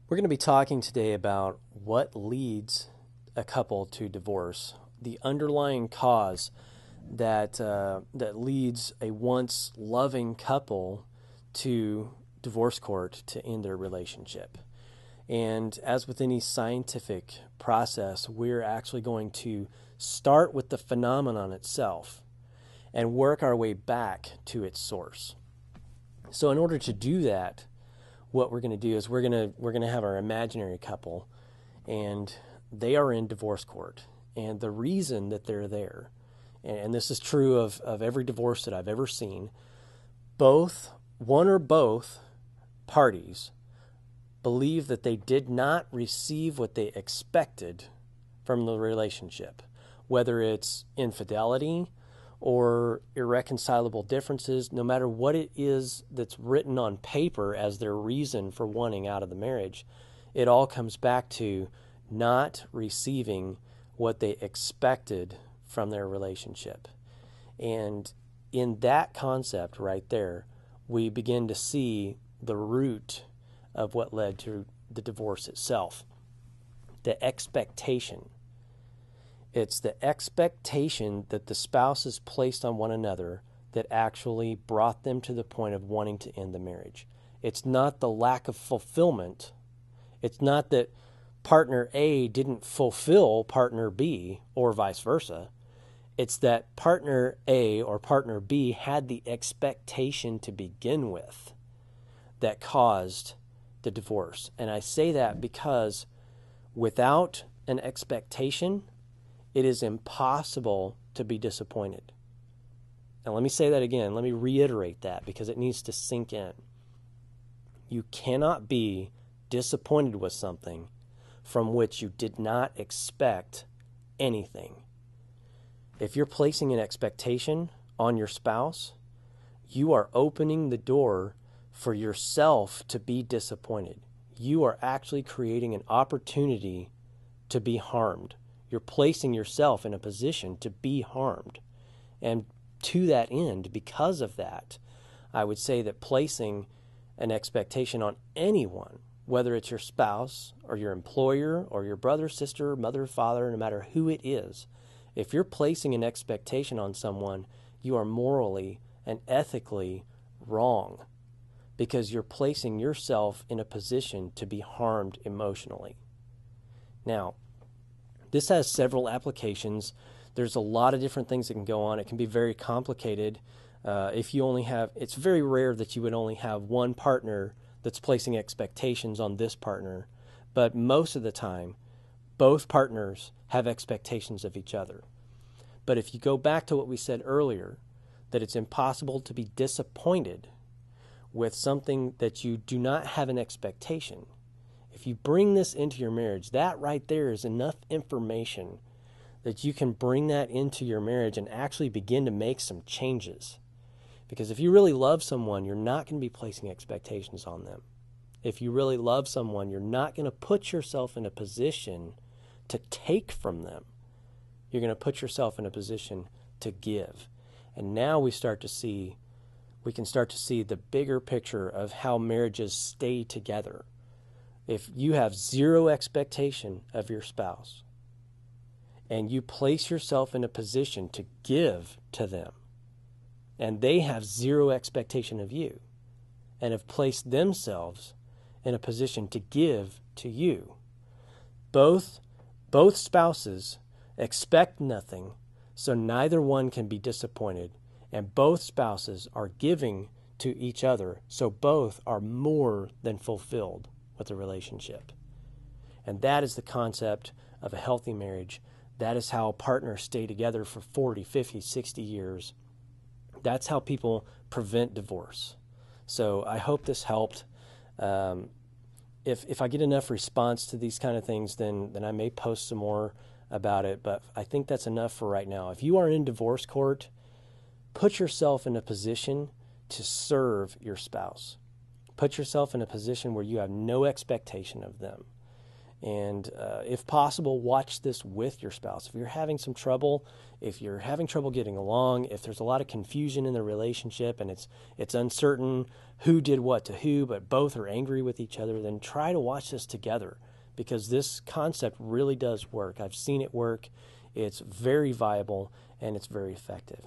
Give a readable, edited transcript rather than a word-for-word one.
We're going to be talking today about what leads a couple to divorce, the underlying cause that leads a once loving couple to divorce court to end their relationship. And as with any scientific process, we're actually going to start with the phenomenon itself and work our way back to its source. So in order to do that, what we're going to do is we're going to have our imaginary couple, and they are in divorce court. And the reason that they're there, and this is true of every divorce that I've ever seen, one or both parties believe that they did not receive what they expected from the relationship, whether it's infidelity or irreconcilable differences. No matter what it is that's written on paper as their reason for wanting out of the marriage, it all comes back to not receiving what they expected from their relationship. And in that concept right there, we begin to see the root of what led to the divorce itself. The expectation. It's the expectation that the spouses placed on one another that actually brought them to the point of wanting to end the marriage. It's not the lack of fulfillment. It's not that partner A didn't fulfill partner B or vice versa. It's that partner A or partner B had the expectation to begin with that caused the divorce. And I say that because without an expectation, it is impossible to be disappointed. Now, let me say that again. Let me reiterate that because it needs to sink in. You cannot be disappointed with something from which you did not expect anything. If you're placing an expectation on your spouse, you are opening the door for yourself to be disappointed. You are actually creating an opportunity to be harmed. You're placing yourself in a position to be harmed. And to that end, because of that, I would say that placing an expectation on anyone, whether it's your spouse or your employer or your brother, sister, mother, father, no matter who it is, if you're placing an expectation on someone, you are morally and ethically wrong because you're placing yourself in a position to be harmed emotionally. Now, this has several applications. There's a lot of different things that can go on. It can be very complicated. It's very rare that you would only have one partner that's placing expectations on this partner, but most of the time, both partners have expectations of each other. But if you go back to what we said earlier, that it's impossible to be disappointed with something that you do not have an expectation. If you bring this into your marriage, that right there is enough information that you can bring that into your marriage and actually begin to make some changes. Because if you really love someone, you're not going to be placing expectations on them. If you really love someone, you're not going to put yourself in a position to take from them. You're going to put yourself in a position to give. And now we can start to see the bigger picture of how marriages stay together. If you have zero expectation of your spouse and you place yourself in a position to give to them, and they have zero expectation of you and have placed themselves in a position to give to you, both spouses expect nothing, so neither one can be disappointed, and both spouses are giving to each other, so both are more than fulfilled with the relationship. And that is the concept of a healthy marriage. That is how partners stay together for 40, 50, 60 years. That's how people prevent divorce. So I hope this helped. If I get enough response to these kind of things, then I may post some more about it. But I think that's enough for right now. If you are in divorce court, put yourself in a position to serve your spouse. Put yourself in a position where you have no expectation of them. And if possible, watch this with your spouse. If you're having some trouble, if you're having trouble getting along, if there's a lot of confusion in the relationship and it's uncertain who did what to who, but both are angry with each other, then try to watch this together, because this concept really does work. I've seen it work. It's very viable and it's very effective.